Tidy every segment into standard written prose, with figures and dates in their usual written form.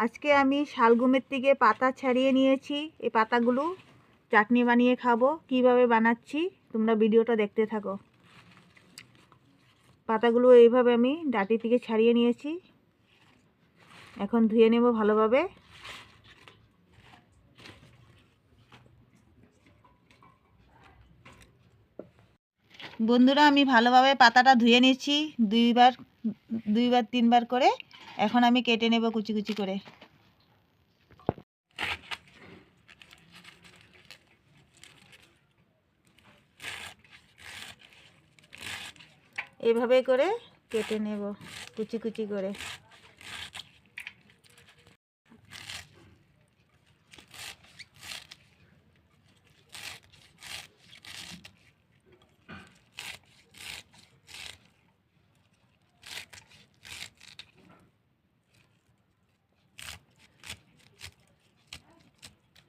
আজকে আমি শালগমের থেকে পাতা ছাড়িয়ে নিয়েছি। এই পাতাগুলো চাটনি বানিয়ে খাবো। কিভাবে বানাচ্ছি তোমরা ভিডিওটা দেখতে থাকো। পাতাগুলো এইভাবে আমি ডাঁটি থেকে ছাড়িয়ে নিয়েছি। এখন ধুয়ে নেব ভালোভাবে। বন্ধুরা, আমি ভালোভাবে পাতাটা ধুয়ে নিয়েছি দুইবার তিনবার করে। এখন আমি কেটে নেব কুচি কুচি করে। এভাবে করে কেটে নেব কুচি কুচি করে।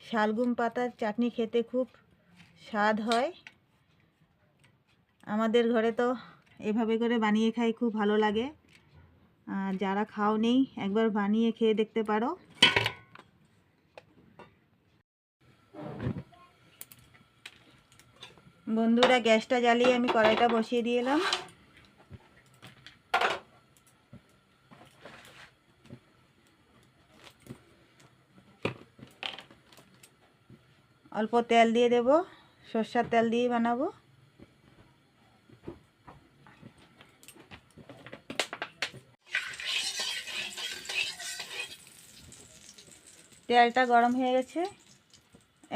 শালগম পাতার চাটনি খেতে খুব স্বাদ হয়। আমাদের ঘরে তো এভাবে করে বানিয়ে খাই, খুব ভালো লাগে। যারা খাও নেই একবার বানিয়ে খেয়ে দেখতে পারো। বন্ধুরা, গ্যাসটা জ্বালিয়ে আমি কড়াইটা বসিয়ে দিলাম। অল্প তেল দিয়ে দেব। সরষের তেল দিয়ে বানাবো। তেলটা গরম হয়ে গেছে।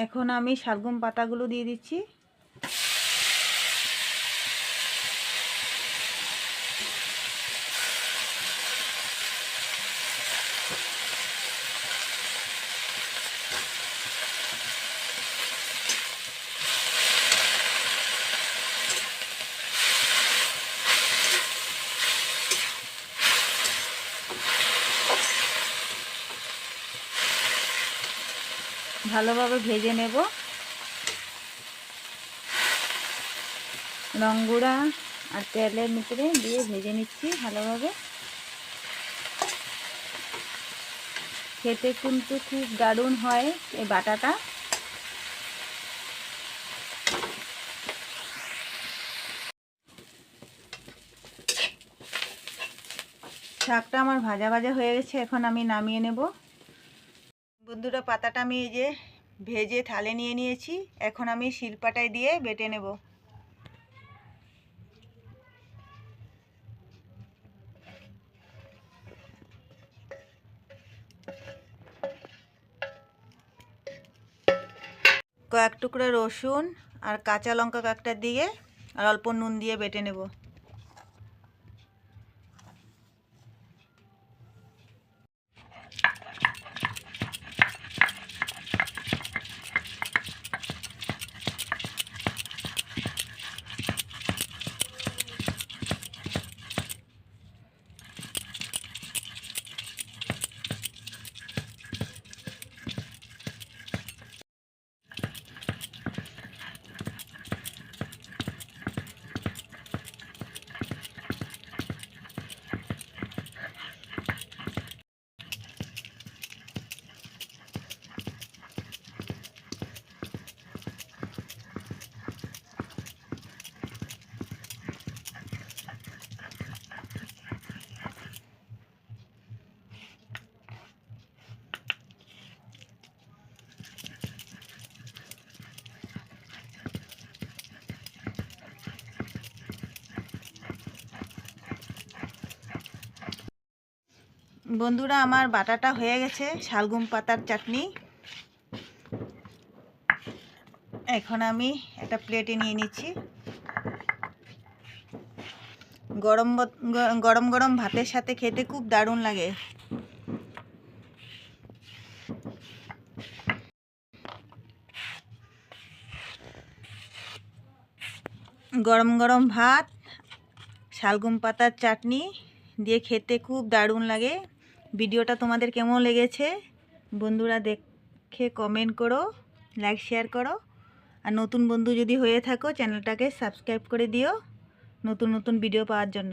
এখন আমি শালগম পাতাগুলো দিয়ে দিচ্ছি। ভালোভাবে ভেজে নেব। লং গুঁড়া আর তেলের ভিতরে দিয়ে ভেজে নিচ্ছি ভালোভাবে। খেতে কিন্তু খুব দারুণ হয় এই বাটাটা। শাকটা আমার ভাজা ভাজা হয়ে গেছে। এখন আমি নামিয়ে নেব। বন্ধুরা, পাতাটা আমি এই যে ভেজে থালে নিয়ে নিয়েছি। এখন আমি শিলপাটায় দিয়ে বেটে নেব। কয়েক টুকরো রসুন আর কাঁচা লঙ্কা কয়েকটা দিয়ে আর অল্প নুন দিয়ে বেটে নেব। বন্ধুরা, আমার বাটাটা হয়ে গেছে শালগম পাতার চাটনি। এখন আমি একটা প্লেটে নিয়ে নিচ্ছি। গরম গরম গরম ভাতের সাথে খেতে খুব দারুণ লাগে। গরম গরম ভাত শালগম পাতার চাটনি দিয়ে খেতে খুব দারুণ লাগে। ভিডিওটা তোমাদের কেমন লেগেছে বন্ধুরা দেখে কমেন্ট করো, লাইক শেয়ার করো। আর নতুন বন্ধু যদি হয়ে থাকো চ্যানেলটাকে সাবস্ক্রাইব করে দিও নতুন নতুন ভিডিও পাওয়ার জন্য।